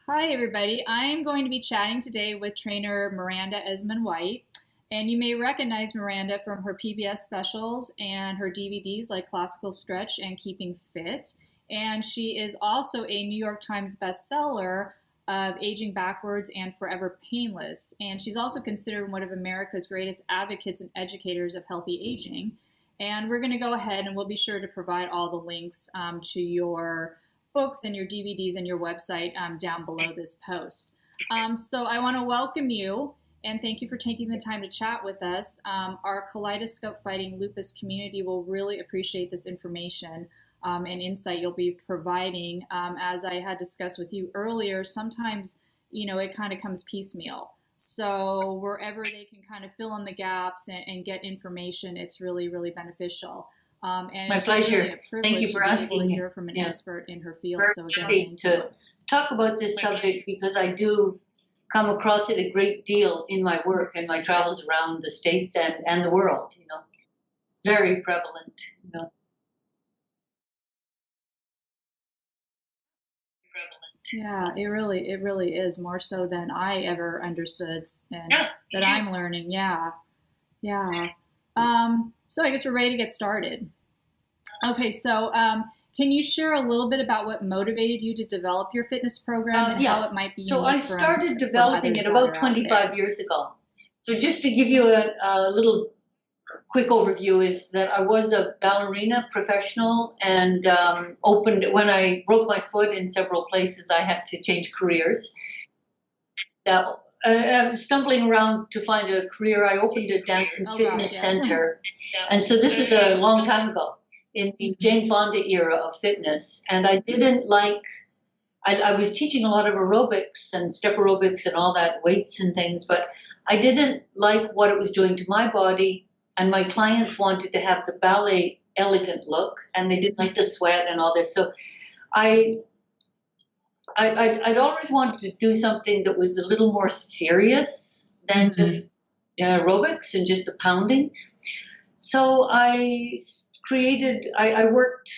Hi, everybody. I'm going to be chatting today with trainer Miranda Esmonde-White. And you may recognize Miranda from her PBS specials and her DVDs like Classical Stretch and Keeping Fit. And she is also a New York Times bestseller of Aging Backwards and Forever Painless. And she's also considered one of America's greatest advocates and educators of healthy aging. And we're going to go ahead and we'll be sure to provide all the links to your books and your DVDs and your website down below this post. So I want to welcome you and thank you for taking the time to chat with us. Our Kaleidoscope Fighting Lupus community will really appreciate this information and insight you'll be providing. As I had discussed with you earlier, sometimes, it kind of comes piecemeal. So wherever they can kind of fill in the gaps and get information, it's really, really beneficial. And my it's just pleasure. really a privilege Thank you for to be able asking to me. hear from an expert in her field. Very So again, happy thank to you. talk about this subject because I do come across it a great deal in my work and my travels around the States and the world. It's very prevalent. Yeah, it really is more so than I ever understood and Yeah, that I'm learning. Yeah, yeah. So I guess we're ready to get started. Okay, so can you share a little bit about what motivated you to develop your fitness program and how it might be So I unique started from developing others it that about are out 25 there? years ago. So just to give you a little quick overview is that I was a ballerina professional and opened, when I broke my foot in several places, I had to change careers. I was stumbling around to find a career. I opened a dance and fitness Yes. center. And so this is a long time ago in the Jane Fonda era of fitness. And I didn't like, I was teaching a lot of aerobics and step aerobics and all that, weights and things, but I didn't like what it was doing to my body. And my clients wanted to have the ballet elegant look, and they didn't like the sweat and all this. So I'd always wanted to do something that was a little more serious than just aerobics and just the pounding. So I worked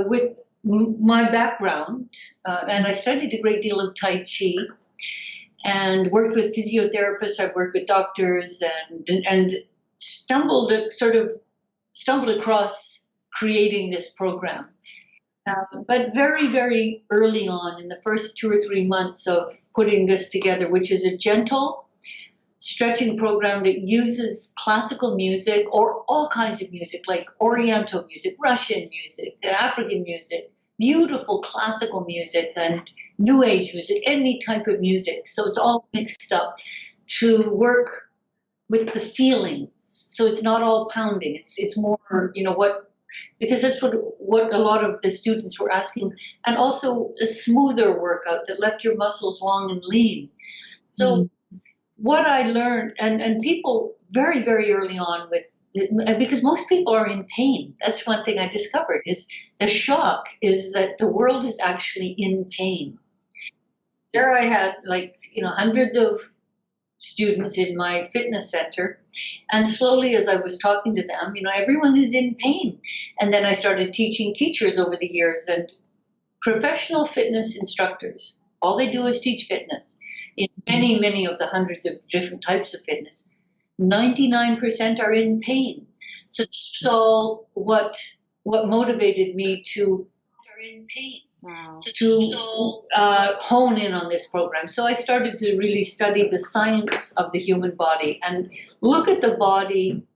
with my background, and I studied a great deal of Tai Chi and worked with physiotherapists. I worked with doctors and stumbled across creating this program. But very, very early on, in the first 2 or 3 months of putting this together, which is a gentle stretching program that uses classical music or all kinds of music, like Oriental music, Russian music, African music, beautiful classical music and New Age music, any type of music. So it's all mixed up to work with the feelings. So it's not all pounding. It's more, because that's what a lot of the students were asking, and also a smoother workout that left your muscles long and lean. So what I learned, and people very, very early on because most people are in pain. That's one thing I discovered is the shock is that the world is actually in pain. There I had hundreds of students in my fitness center, and slowly as I was talking to them, everyone is in pain. And then I started teaching teachers over the years and professional fitness instructors. All they do is teach fitness in many, many of the hundreds of different types of fitness. 99% are in pain. So this was all what motivated me to are in pain. Wow. To hone in on this program. So I started to really study the science of the human body and look at the body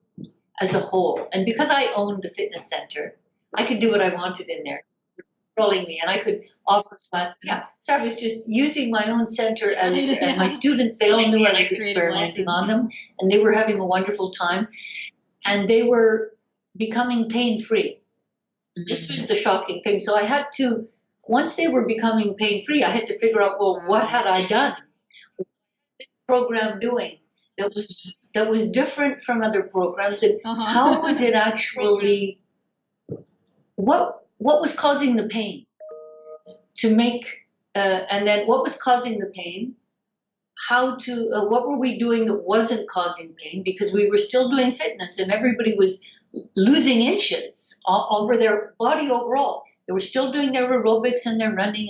as a whole. And because I owned the fitness center, I could do what I wanted in there. It was controlling me, and I could offer classes. Yeah. So I was just using my own center and my students, they all knew I was experimenting on them, and they were having a wonderful time. And they were becoming pain-free. This was the shocking thing. So I had to, once they were becoming pain-free, I had to figure out, well, what had I done? What was this program doing that was different from other programs? And how was it actually, what was causing the pain? To make, and then what was causing the pain? What were we doing that wasn't causing pain? Because we were still doing fitness and everybody was losing inches over their body overall. They were still doing their aerobics and their running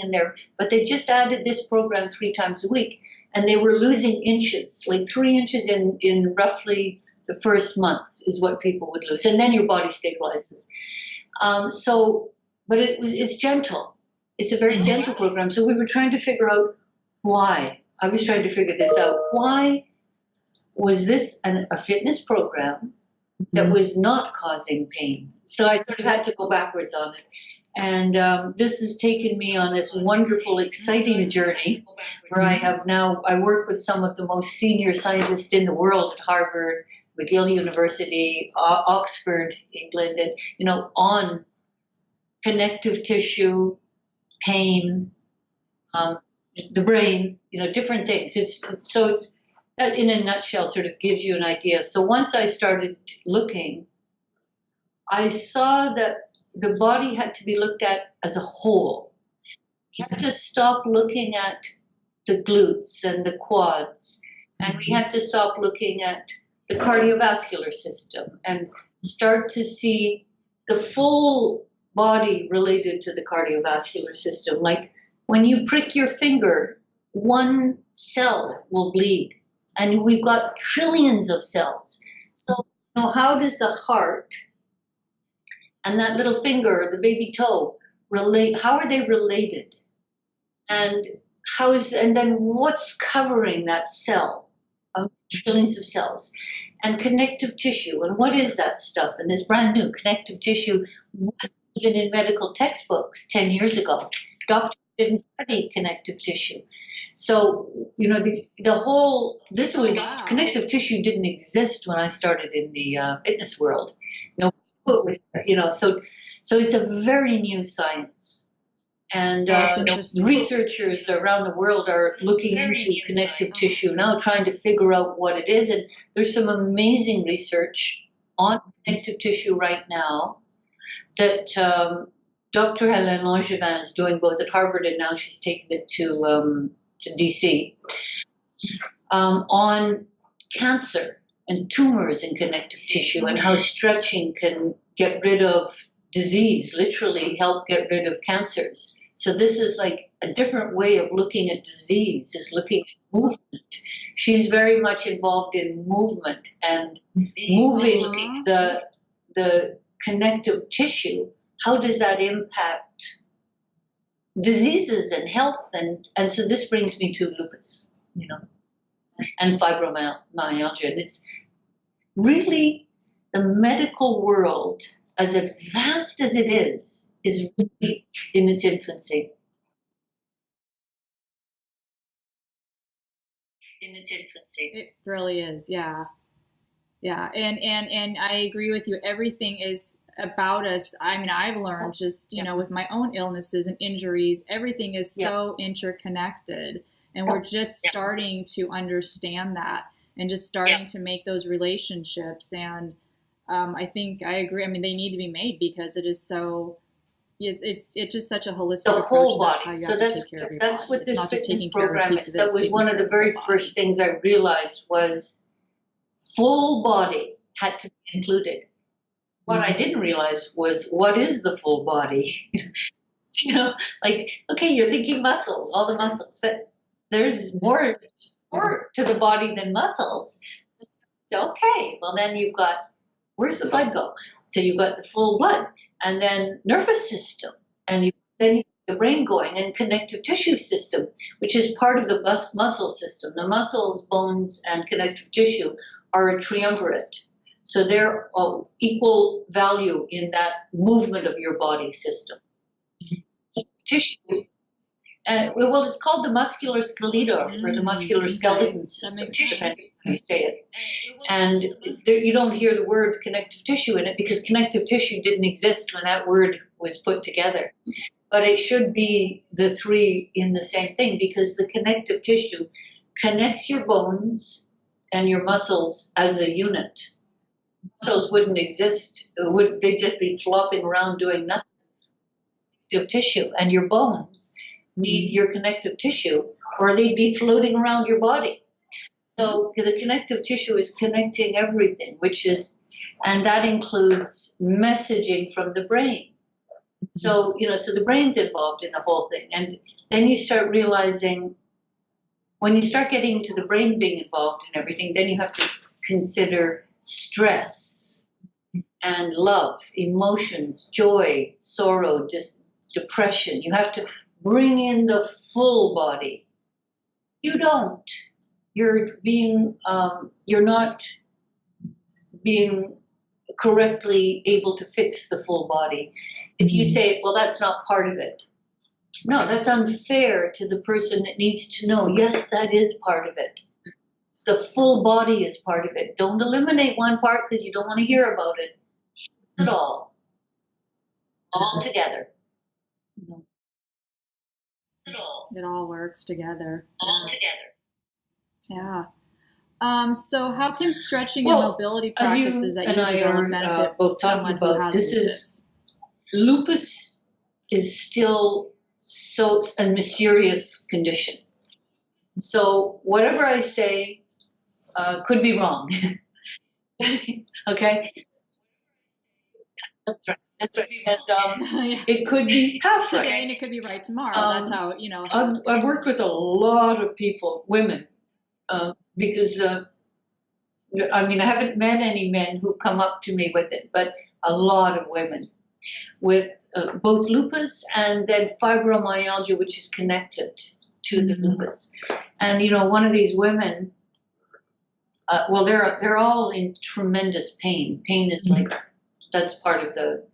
but they just added this program 3 times a week, and they were losing inches, like 3 inches in roughly the first month is what people would lose, and then your body stabilizes. But it's gentle. It's a very gentle program. So we were trying to figure out why. I was trying to figure this out. Why was this a fitness program that was not causing pain? So I sort of had to go backwards on it. And this has taken me on this wonderful, exciting journey where I work with some of the most senior scientists in the world at Harvard, McGill University, Oxford, England, and, on connective tissue, pain, the brain, different things. It's that in a nutshell sort of gives you an idea. So once I started looking, I saw that the body had to be looked at as a whole. You had to stop looking at the glutes and the quads, and we had to stop looking at the cardiovascular system and start to see the full body related to the cardiovascular system. Like when you prick your finger, one cell will bleed, and we've got trillions of cells. So how does the heart and that little finger, the baby toe, relate? How are they related? And then what's covering that cell of trillions of cells? And connective tissue, and what is that stuff? And this brand new connective tissue wasn't even in medical textbooks 10 years ago. Doctors didn't study connective tissue. So, connective tissue didn't exist when I started in the fitness world. So it's a very new science. And researchers around the world are looking into connective tissue now, trying to figure out what it is. And there's some amazing research on connective tissue right now that Dr. Hélène Langevin is doing both at Harvard, and now she's taken it to DC, on cancer and tumors in connective tissue, and how stretching can get rid of disease, literally help get rid of cancers. So this is like a different way of looking at disease, is looking at movement. She's very much involved in movement and moving the connective tissue. How does that impact diseases and health? And so this brings me to lupus, and fibromyalgia. And it's really the medical world, as advanced as it is really in its infancy. It really is, yeah. Yeah, and I agree with you. Everything is about us. I mean, I've learned just, with my own illnesses and injuries, everything is so interconnected. And we're just starting to understand that and just starting to make those relationships. And I think I agree. I mean, they need to be made because it is so. It's just such a holistic the approach. Whole body. That's how you have to take care of your that's body. what It's this not just fitness taking care of a program piece is. of it. That was one of the very first things I realized was full body had to be included. What I didn't realize was, what is the full body? Okay, you're thinking muscles, all the muscles, but there's more to the body than muscles. So okay, well then you've got, where's the blood go? So you've got the full blood, and then nervous system, and then you the brain going, and connective tissue system, which is part of the muscle system. The muscles, bones, and connective tissue are a triumvirate. So they're equal value in that movement of your body system. Tissue, well, it's called the muscular skeletal or the muscular skeleton system, depending on how you say it. And you don't hear the word connective tissue in it because connective tissue didn't exist when that word was put together. But it should be the three in the same thing, because the connective tissue connects your bones and your muscles as a unit. Muscles wouldn't exist. They'd just be flopping around doing nothing. Connective tissue, and your bones need your connective tissue, or they'd be floating around your body. So the connective tissue is connecting everything, and that includes messaging from the brain. So, so the brain's involved in the whole thing. And then you start realizing, when you start getting to the brain being involved in everything, then you have to consider stress and love, emotions, joy, sorrow, depression. You have to bring in the full body. You don't. You're not being correctly able to fix the full body. If you say, well, that's not part of it. No, that's unfair to the person that needs to know, yes, that is part of it. The full body is part of it. Don't eliminate one part because you don't want to hear about it. It's it all together. It all works together. All together. Yeah. So how can stretching and mobility practices that you develop benefit both someone who has lupus? Lupus is still so a mysterious condition. So whatever I say could be wrong. Okay? That's right. That's right. And it could be half today, right. and it could be right tomorrow. That's how I've worked with a lot of people, women, because I haven't met any men who come up to me with it, but a lot of women with both lupus and then fibromyalgia, which is connected to the lupus. And one of these women, well, they're all in tremendous pain. Pain is like, that's part of the.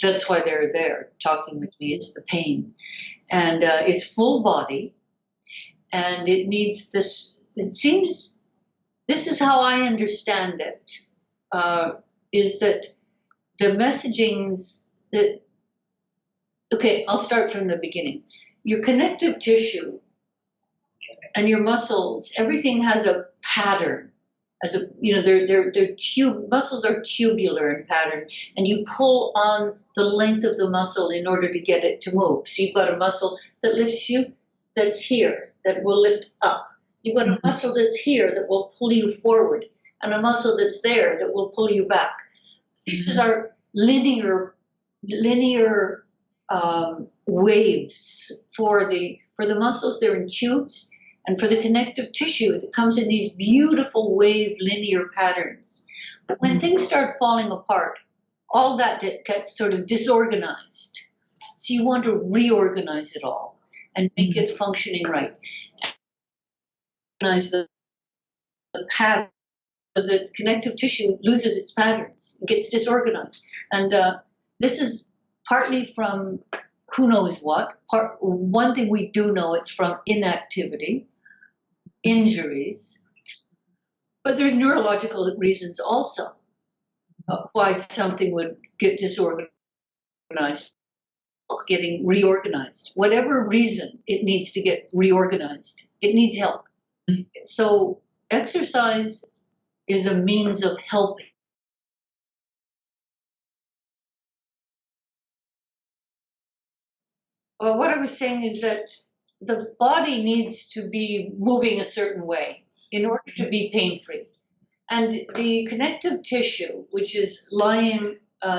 That's why they're there talking with me. It's the pain, and it's full body, and it needs this. It seems. This is how I understand it. Is that the messagings that. Okay, I'll start from the beginning. Your connective tissue and your muscles, everything has a pattern. As muscles are tubular in pattern, and you pull on the length of the muscle in order to get it to move. So you've got a muscle that lifts you, that's here, that will lift up. You've got a muscle that's here that will pull you forward, and a muscle that's there that will pull you back. These are linear waves for the muscles. They're in tubes. And for the connective tissue, it comes in these beautiful wave linear patterns. But when things start falling apart, all that gets sort of disorganized. So you want to reorganize it all and make it functioning right. Organize the pattern. The connective tissue loses its patterns, it gets disorganized. And this is partly from who knows what. One thing we do know, it's from inactivity, injuries, but there's neurological reasons also why something would get disorganized, getting reorganized. Whatever reason it needs to get reorganized, it needs help. So exercise is a means of helping. Well, what I was saying is that the body needs to be moving a certain way in order to be pain-free. And the connective tissue, which is lying,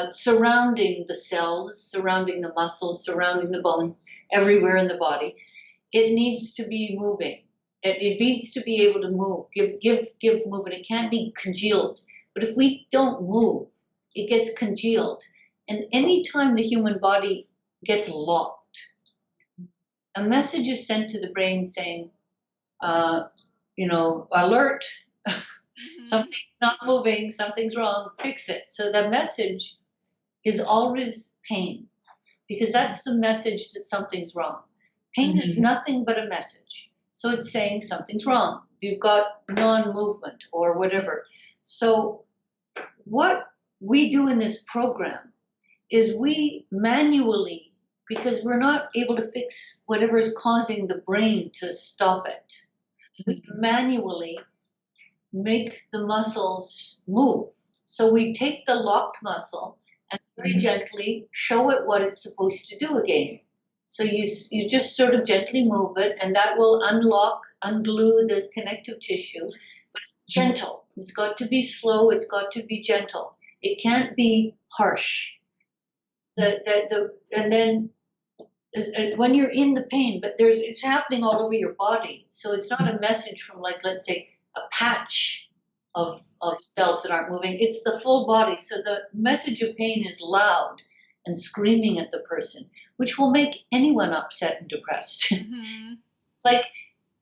surrounding the cells, surrounding the muscles, surrounding the bones, everywhere in the body, it needs to be moving. It needs to be able to move, give movement. It can't be congealed. But if we don't move, it gets congealed. And any time the human body gets locked, a message is sent to the brain saying, alert, something's not moving, something's wrong, fix it. So the message is always pain, because that's the message that something's wrong. Pain is nothing but a message. So it's saying something's wrong. You've got non-movement or whatever. So what we do in this program is we manually, because we're not able to fix whatever is causing the brain to stop it, we manually make the muscles move. So we take the locked muscle and very gently show it what it's supposed to do again. So you just sort of gently move it, and that will unglue the connective tissue. But it's gentle. It's got to be slow. It's got to be gentle. It can't be harsh. And then when you're in the pain, but it's happening all over your body. So it's not a message from, like, let's say, a patch of cells that aren't moving. It's the full body. So the message of pain is loud and screaming at the person, which will make anyone upset and depressed. Mm-hmm. It's like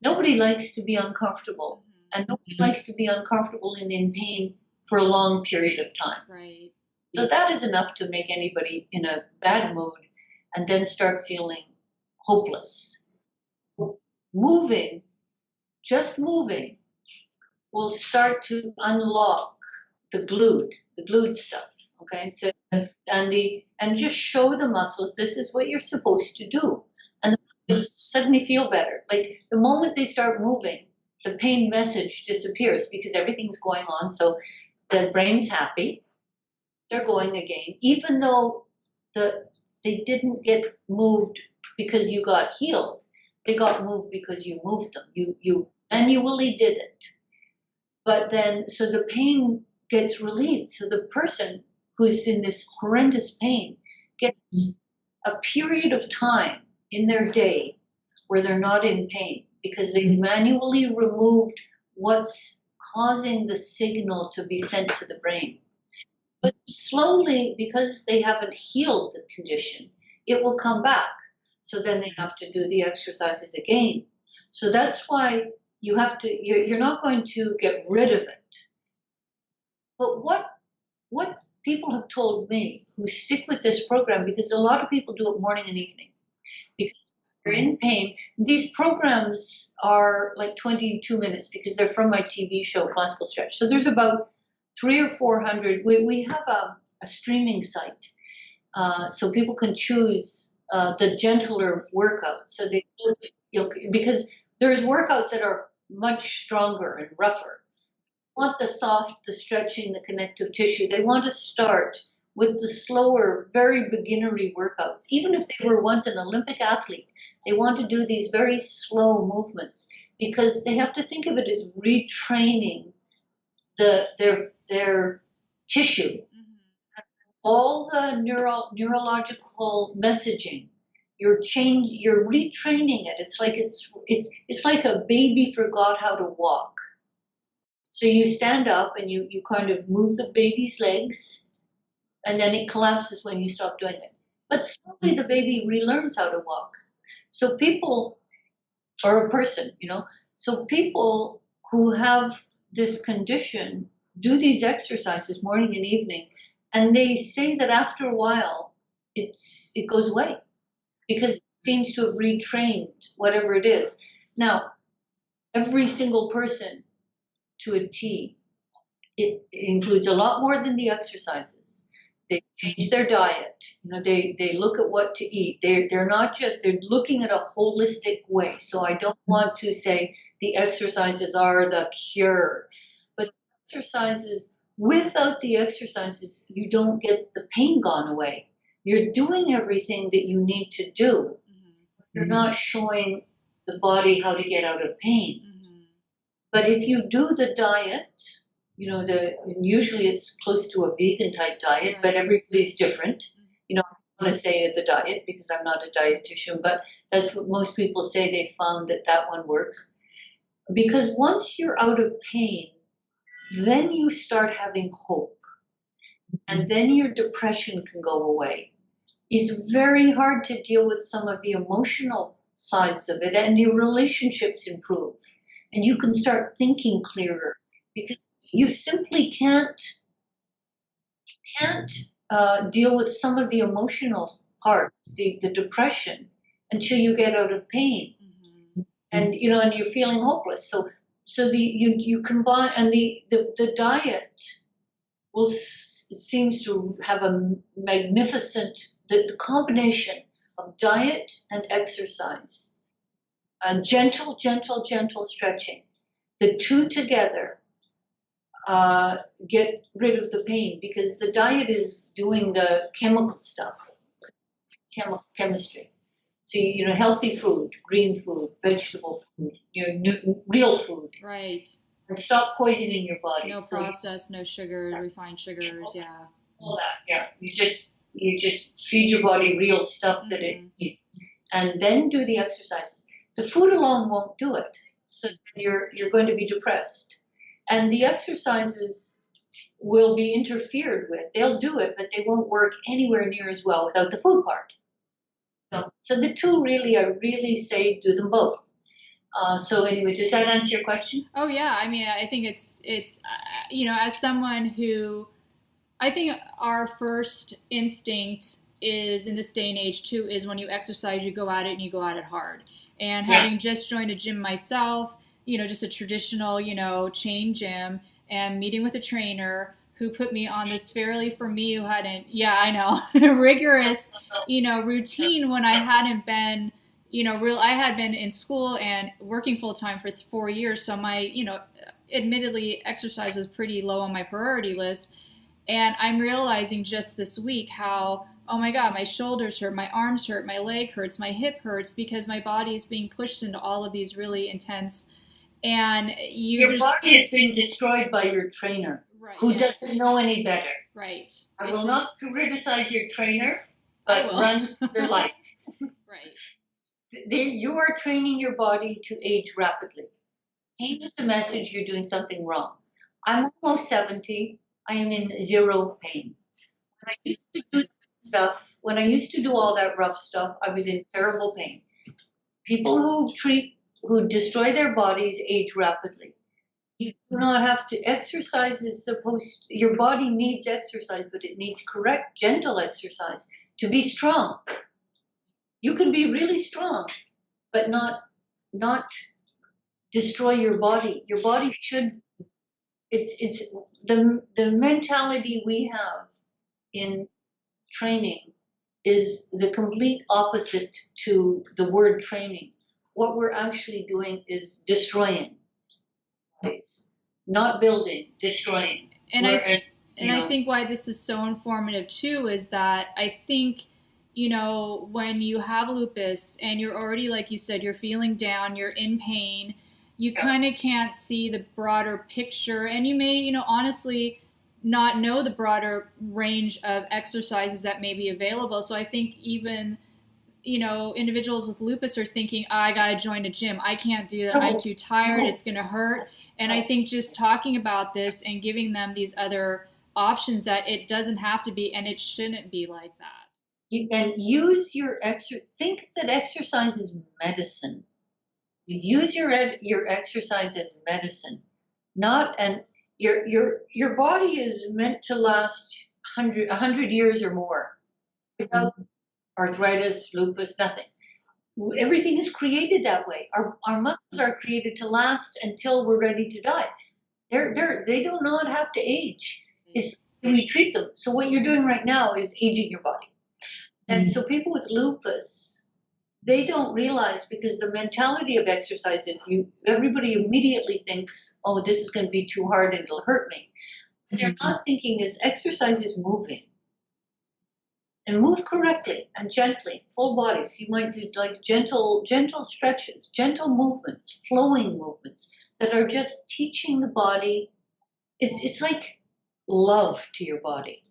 nobody likes to be uncomfortable, and nobody likes to be uncomfortable and in pain for a long period of time. Right. So that is enough to make anybody in a bad mood and then start feeling hopeless. Just moving, will start to unlock the glued stuff. Okay, so and just show the muscles this is what you're supposed to do, and the muscles suddenly feel better. Like the moment they start moving, the pain message disappears because everything's going on. So the brain's happy. They're going again, even though they didn't get moved because you got healed. They got moved because you moved them. You manually did it. But then, so the pain gets relieved. So the person who's in this horrendous pain gets a period of time in their day where they're not in pain because they manually removed what's causing the signal to be sent to the brain. But slowly, because they haven't healed the condition, it will come back. So then they have to do the exercises again. So that's why you're not going to get rid of it. But what people have told me who stick with this program, because a lot of people do it morning and evening, because they're in pain. These programs are like 22 minutes because they're from my TV show, Classical Stretch. So there's about 300 or 400. We have a streaming site, so people can choose the gentler workouts. So because there's workouts that are much stronger and rougher. They want the soft, the stretching, the connective tissue. They want to start with the slower, very beginnery workouts. Even if they were once an Olympic athlete, they want to do these very slow movements because they have to think of it as retraining their tissue. Mm-hmm. All the neurological messaging. You're retraining it. It's like a baby forgot how to walk. So you stand up and you kind of move the baby's legs, and then it collapses when you stop doing it. But slowly the baby relearns how to walk. So people, or a person, so people who have this condition do these exercises morning and evening, and they say that after a while it goes away because it seems to have retrained whatever it is. Now, every single person to a T, it includes a lot more than the exercises. They change their diet. They look at what to eat. They're looking at a holistic way. So I don't want to say the exercises are the cure, but exercises, without the exercises, you don't get the pain gone away. You're doing everything that you need to do. Mm-hmm. You're not showing the body how to get out of pain. Mm-hmm. But if you do the diet, usually it's close to a vegan type diet, right. But everybody's different. Mm-hmm. I don't want to say the diet because I'm not a dietitian, but that's what most people say. They found that one works. Because once you're out of pain, then you start having hope. And then your depression can go away. It's very hard to deal with some of the emotional sides of it, and your relationships improve. And you can start thinking clearer because you simply can't deal with some of the emotional parts, the depression, until you get out of pain. Mm-hmm. And and you're feeling hopeless. So you combine, and the diet seems to have a magnificent, the combination of diet and exercise, gentle stretching. The two together get rid of the pain because the diet is doing the chemical stuff, chemistry. So, healthy food, green food, vegetable food, real food. Right. And stop poisoning your body. No processed, no sugars, refined sugars, yeah. All that, yeah. You just You just feed your body real stuff that it needs, and then do the exercises. The food alone won't do it, so you're going to be depressed, and the exercises will be interfered with. They'll do it, but they won't work anywhere near as well without the food part. So the two really, I really say do them both. So anyway, does that answer your question? Oh yeah, I mean, I think it's as someone who, I think our first instinct is in this day and age too is when you exercise, you go at it and you go at it hard. And having just joined a gym myself, just a traditional, chain gym, and meeting with a trainer who put me on this fairly, for me who hadn't, rigorous, routine when I hadn't been, I had been in school and working full time for 4 years. So my, admittedly exercise was pretty low on my priority list. And I'm realizing just this week how, oh my God, my shoulders hurt, my arms hurt, my leg hurts, my hip hurts because my body is being pushed into all of these really intense. And your body is being destroyed by your trainer, who doesn't know any better. Right. I will not criticize your trainer, but run your life. Right. You are training your body to age rapidly. Pain is a message you're doing something wrong. I'm almost 70. I am in zero pain. When I used to do stuff, when I used to do all that rough stuff, I was in terrible pain. People who destroy their bodies age rapidly. You do not have to. Exercise is your body needs exercise, but it needs correct, gentle exercise to be strong. You can be really strong, but not destroy your body. Your body should. It's the mentality we have in training is the complete opposite to the word training. What we're actually doing is destroying, not building, destroying. And I think why this is so informative too is that I think, when you have lupus and you're already, like you said, you're feeling down, you're in pain, you kind of can't see the broader picture, and you may, honestly not know the broader range of exercises that may be available. So I think even, individuals with lupus are thinking, I got to join a gym. I can't do that. I'm too tired. It's going to hurt. And I think just talking about this and giving them these other options that it doesn't have to be, and it shouldn't be like that. You can use your think that exercise is medicine. You use your exercise as medicine, your body is meant to last 100 years or more without arthritis, lupus, nothing. Everything is created that way. Our muscles are created to last until we're ready to die. They do not have to age. We treat them. So what you're doing right now is aging your body. And so people with lupus, they don't realize, because the mentality of exercise is everybody immediately thinks, oh, this is going to be too hard and it'll hurt me. What they're not thinking is exercise is moving. And move correctly and gently, full bodies. You might do like gentle stretches, gentle movements, flowing movements that are just teaching the body. It's like love to your body.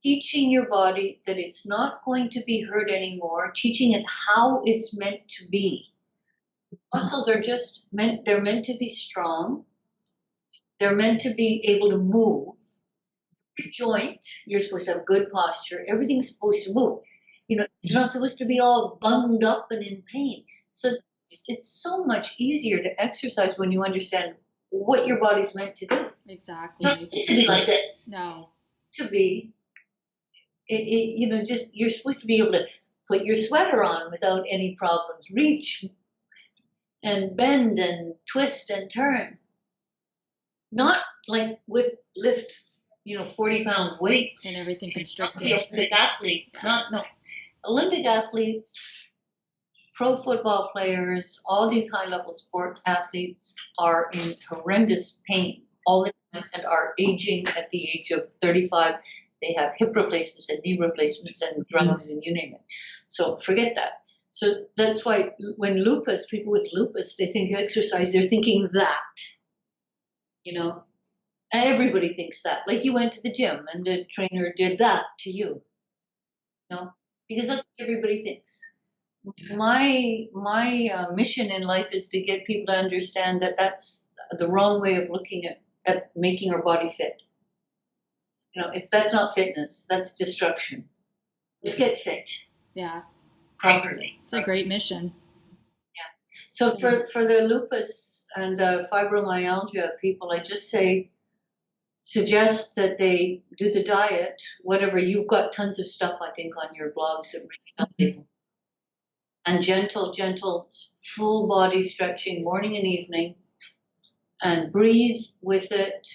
Teaching your body that it's not going to be hurt anymore, teaching it how it's meant to be. Muscles are they're meant to be strong. They're meant to be able to move. Every joint, you're supposed to have good posture. Everything's supposed to move. It's not supposed to be all bunged up and in pain. So it's so much easier to exercise when you understand what your body's meant to do. Exactly. It's not meant to be like this. No. To be. You're supposed to be able to put your sweater on without any problems. Reach and bend and twist and turn. Not like lift, 40-pound weights. And everything constricted. Olympic athletes. Olympic athletes, pro football players, all these high-level sport athletes are in horrendous pain all the time and are aging at the age of 35. They have hip replacements and knee replacements and drugs and you name it. So forget that. So that's why when people with lupus, they think exercise, they're thinking that. Everybody thinks that. Like you went to the gym and the trainer did that to you. No, because that's what everybody thinks. My mission in life is to get people to understand that that's the wrong way of looking at making our body fit. If that's not fitness, that's destruction. Let's get fit. Yeah. Properly. It's a great mission. Yeah. So for the lupus and the fibromyalgia people, I just suggest that they do the diet, whatever. You've got tons of stuff, I think, on your blogs that really help people. And gentle, full body stretching morning and evening, and breathe with it.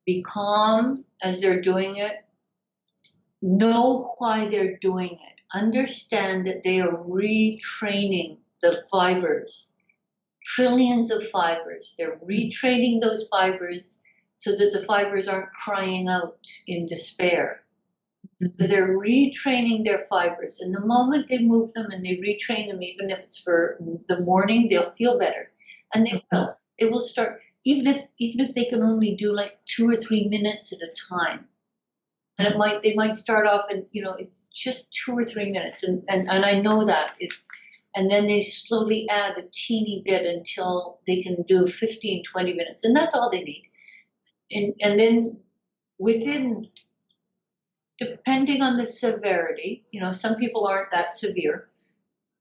Be calm as they're doing it. Know why they're doing it. Understand that they are retraining the fibers, trillions of fibers. They're retraining those fibers so that the fibers aren't crying out in despair. So they're retraining their fibers. And the moment they move them and they retrain them, even if it's for the morning, they'll feel better. And they will. It will start, even if they can only do like 2 or 3 minutes at a time. And they might start off and, it's just 2 or 3 minutes. And I know that. And then they slowly add a teeny bit until they can do 15, 20 minutes. And that's all they need. And then depending on the severity, some people aren't that severe,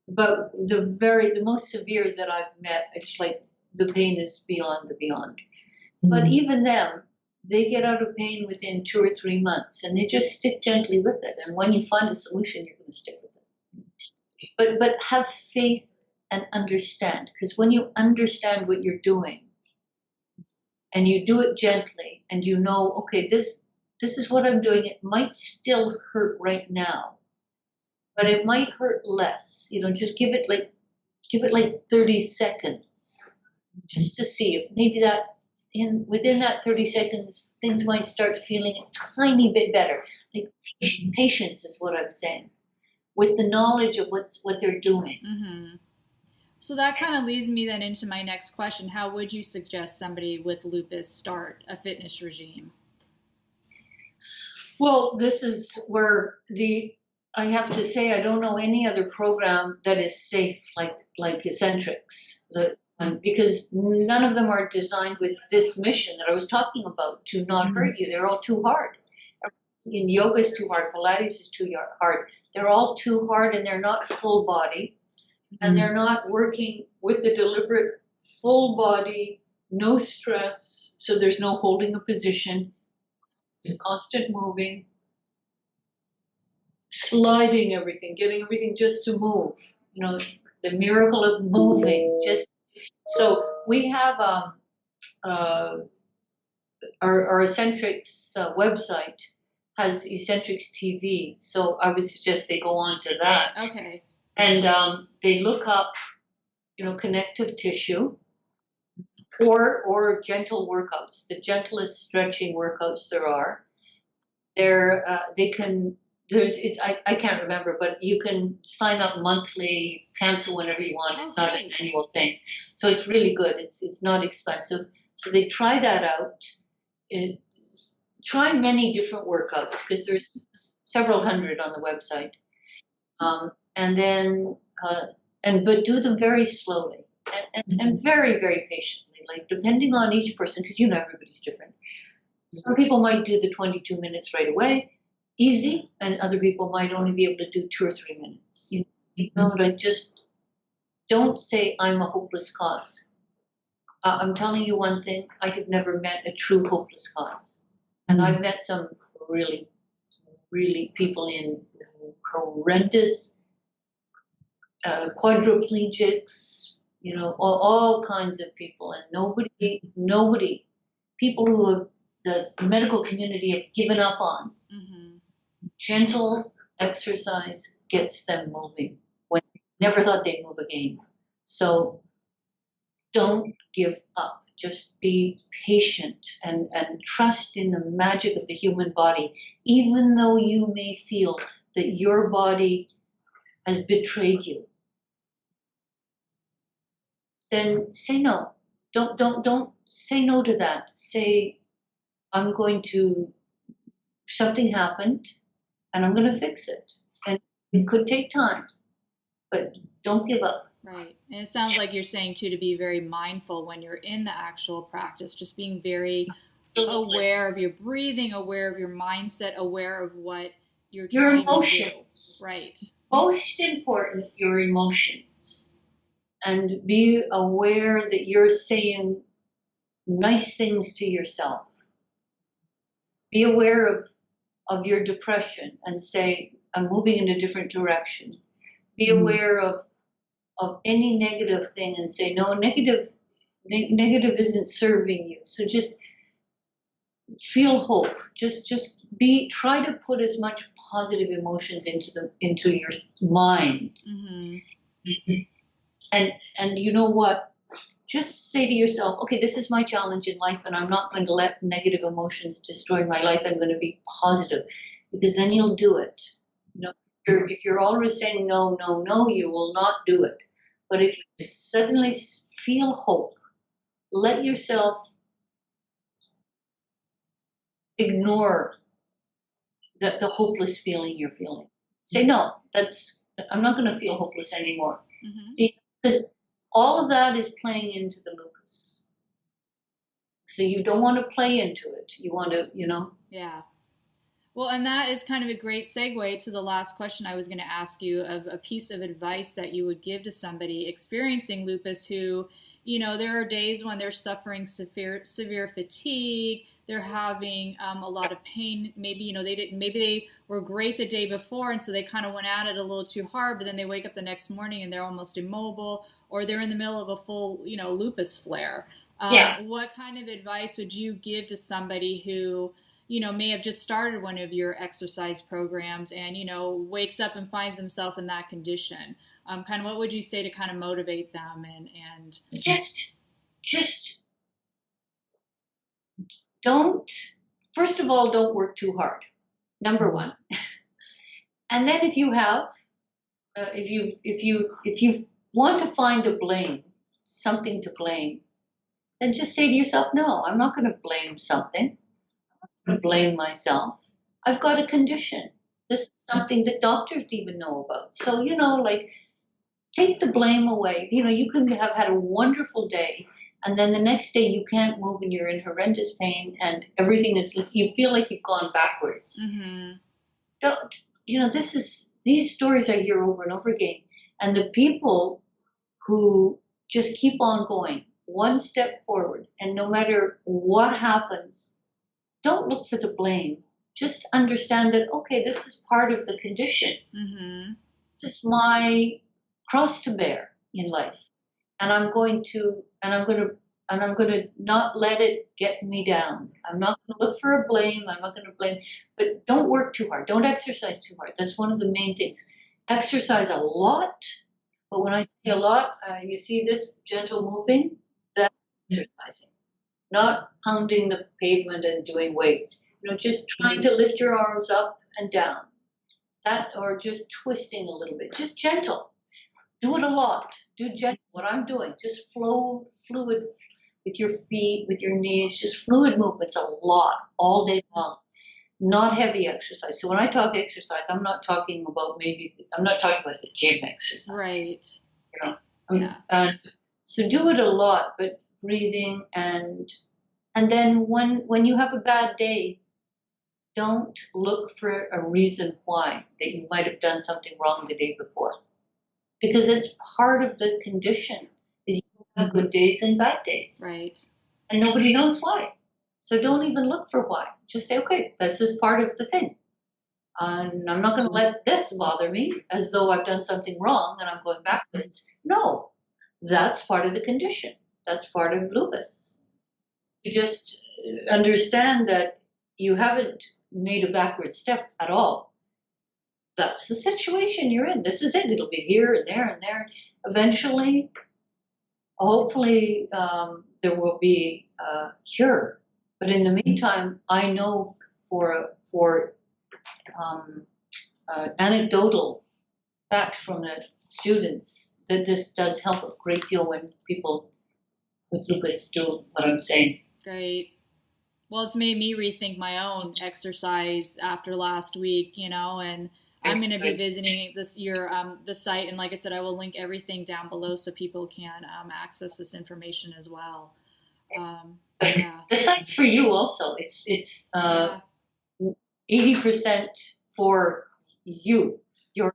but the most severe that I've met, it's like the pain is beyond the beyond. Mm-hmm. But even them, they get out of pain within 2 or 3 months, and they just stick gently with it. And when you find a solution, you're going to stick with it. But have faith and understand, because when you understand what you're doing, and you do it gently, and okay, this is what I'm doing. It might still hurt right now, but it might hurt less. Just give it like 30 seconds, just to see if maybe within that 30 seconds, things might start feeling a tiny bit better. Like patience is what I'm saying, with the knowledge of what they're doing. Mm-hmm. So that kind of leads me then into my next question. How would you suggest somebody with lupus start a fitness regime? Well, this is where I have to say I don't know any other program that is safe like Eccentrics, because none of them are designed with this mission that I was talking about, to not hurt you. They're all too hard. In yoga is too hard. Pilates is too hard. They're all too hard, and they're not full body. And they're not working with the deliberate full body, no stress, so there's no holding a position, constant moving, sliding everything, getting everything just to move. The miracle of moving. So we have our Eccentrics website has Eccentrics TV. So I would suggest they go on to that. Okay. And they look up, connective tissue or gentle workouts, the gentlest stretching workouts there are. I can't remember, but you can sign up monthly, cancel whenever you want. It's not an annual thing. So it's really good. It's not expensive. So they try that out. Try many different workouts, because there's several hundred on the website. And then, but do them very slowly and very, very patiently, like depending on each person, because everybody's different. Some people might do the 22 minutes right away, easy, and other people might only be able to do 2 or 3 minutes. Like just don't say I'm a hopeless cause. I'm telling you one thing, I have never met a true hopeless cause. And I've met some really, really people in horrendous quadriplegics, all kinds of people, and nobody, people who the medical community have given up on. Mm-hmm. Gentle exercise gets them moving when they never thought they'd move again. So don't give up. Just be patient and trust in the magic of the human body, even though you may feel that your body has betrayed you. Then say no. Don't say no to that. Say, something happened and I'm going to fix it. And it could take time, but don't give up. Right. And it sounds like you're saying too to be very mindful when you're in the actual practice, just being very Absolutely. aware of your breathing, aware of your mindset, aware of what you're Your trying emotions. to do. Right. Most important, your emotions. And be aware that you're saying nice things to yourself. Be aware of your depression and say, I'm moving in a different direction. Be aware of any negative thing and say, no, negative isn't serving you. So just feel hope. Just try to put as much positive emotions into your mind. Mm-hmm. And you know what? Just say to yourself, okay, this is my challenge in life, and I'm not going to let negative emotions destroy my life. I'm going to be positive, because then you'll do it. You know, if you're always saying no, no, no, you will not do it. But if you suddenly feel hope, let yourself ignore the hopeless feeling you're feeling. Say, no, I'm not going to feel hopeless anymore. Mm-hmm. Because all of that is playing into the lupus. So you don't want to play into it. You want to, Yeah. Well, and that is kind of a great segue to the last question I was going to ask you, of a piece of advice that you would give to somebody experiencing lupus who, there are days when they're suffering severe fatigue, they're having a lot of pain. Maybe, maybe they were great the day before, and so they kind of went at it a little too hard, but then they wake up the next morning and they're almost immobile, or they're in the middle of a full, lupus flare. What kind of advice would you give to somebody who, may have just started one of your exercise programs and, wakes up and finds himself in that condition? Kind of what would you say to kind of motivate them and just don't, first of all, don't work too hard. Number one. And then if you want to find something to blame, then just say to yourself, no, I'm not going to blame something. Blame myself. I've got a condition. This is something that doctors even know about. So, take the blame away. You can have had a wonderful day, and then the next day you can't move and you're in horrendous pain and everything you feel like you've gone backwards. Mm-hmm. These stories I hear over and over again. And the people who just keep on going one step forward, and no matter what happens, don't look for the blame. Just understand that, okay, this is part of the condition. Mm-hmm. This is my cross to bear in life, and I'm going to not let it get me down. I'm not going to look for a blame. I'm not going to blame, but don't work too hard. Don't exercise too hard. That's one of the main things. Exercise a lot, but when I say a lot, you see this gentle moving. That's exercising. Not pounding the pavement and doing weights. Just trying to lift your arms up and down. Or just twisting a little bit. Just gentle. Do it a lot. Do gentle. What I'm doing. Just fluid with your feet, with your knees. Just fluid movements a lot, all day long. Not heavy exercise. So when I talk exercise, I'm not talking about the gym exercise. Right. So do it a lot, but breathing and then when you have a bad day, don't look for a reason why that you might have done something wrong the day before, because it's part of the condition. Is you have good days and bad days, right? And nobody knows why. So don't even look for why. Just say, okay, this is part of the thing. And I'm not going to let this bother me as though I've done something wrong and I'm going backwards. No, that's part of the condition. That's part of lupus. You just understand that you haven't made a backward step at all. That's the situation you're in. This is it. It'll be here and there and there. Eventually, hopefully, there will be a cure. But in the meantime, I know for anecdotal facts from the students that this does help a great deal when people with lupus do what I'm saying. Great. Well, it's made me rethink my own exercise after last week, and I'm going to be visiting the site, and like I said, I will link everything down below so people can access this information as well. Yeah. The site's for you also. It's 80% for you, your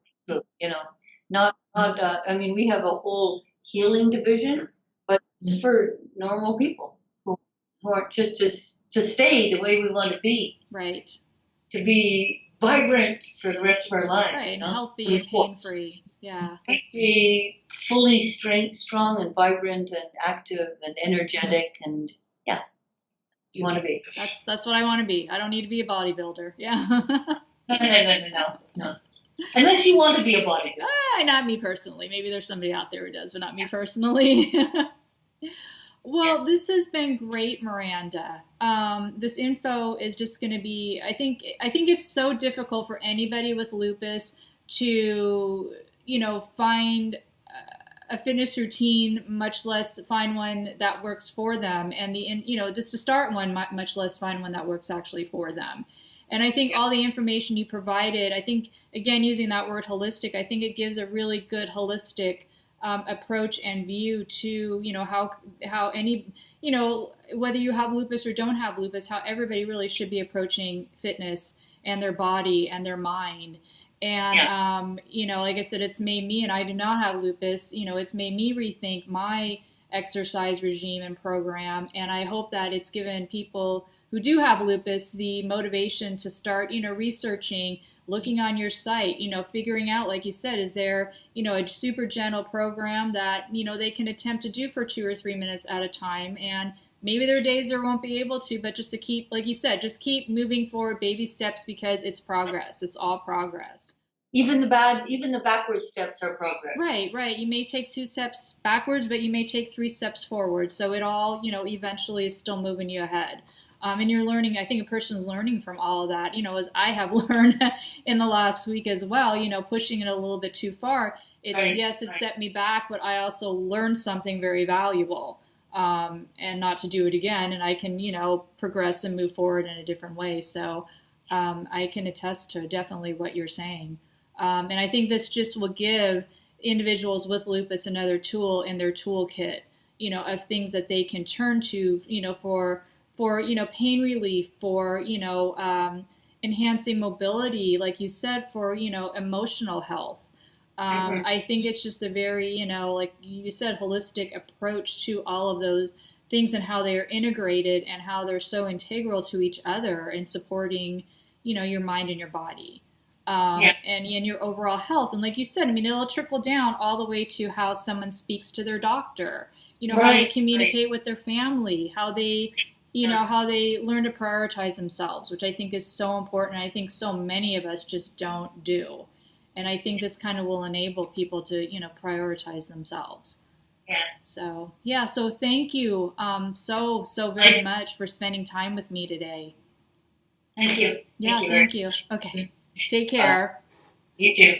not. I mean, we have a whole healing division, but it's for normal people who are just to stay the way we want to be. Right. To be vibrant for the rest of our lives. Right, and healthy and pain-free. Yeah. Be fully strong and vibrant and active and energetic and you want to be. That's what I want to be. I don't need to be a bodybuilder. Yeah. No. Unless you want to be a bodybuilder. Not me personally. Maybe there's somebody out there who does, but not me personally. Well, this has been great, Miranda. This info is just going to be, I think it's so difficult for anybody with lupus to, find a fitness routine, much less find one that works for them. And just to start one, much less find one that works actually for them. And I think all the information you provided, I think, again, using that word holistic, I think it gives a really good holistic approach and view to, how any, whether you have lupus or don't have lupus, how everybody really should be approaching fitness and their body and their mind. And, like I said, it's made me, and I do not have lupus, it's made me rethink my exercise regime and program. And I hope that it's given people who do have lupus the motivation to start, researching, looking on your site, figuring out, like you said, is there, a super gentle program that, they can attempt to do for 2 or 3 minutes at a time. And maybe there are days they won't be able to, but just to keep, like you said, just keep moving forward, baby steps, because it's progress. It's all progress. Even the backward steps are progress. Right. You may take 2 steps backwards, but you may take 3 steps forward. So it all, eventually is still moving you ahead. And you're learning, I think a person's learning from all of that, as I have learned in the last week as well, pushing it a little bit too far. It set me back, but I also learned something very valuable, and not to do it again. And I can, progress and move forward in a different way. So I can attest to definitely what you're saying. And I think this just will give individuals with lupus another tool in their toolkit, of things that they can turn to, for pain relief, for, enhancing mobility, like you said, for, emotional health. I think it's just a very, like you said, holistic approach to all of those things and how they are integrated and how they're so integral to each other in supporting, your mind and your body. And your overall health. And like you said, it'll trickle down all the way to how someone speaks to their doctor, how they communicate with their family, how they, how they learn to prioritize themselves, which I think is so important. I think so many of us just don't do. And I think this kind of will enable people to, prioritize themselves. Yeah. So thank you so very much for spending time with me today. Thank you. Thank you. Okay. Take care. You too.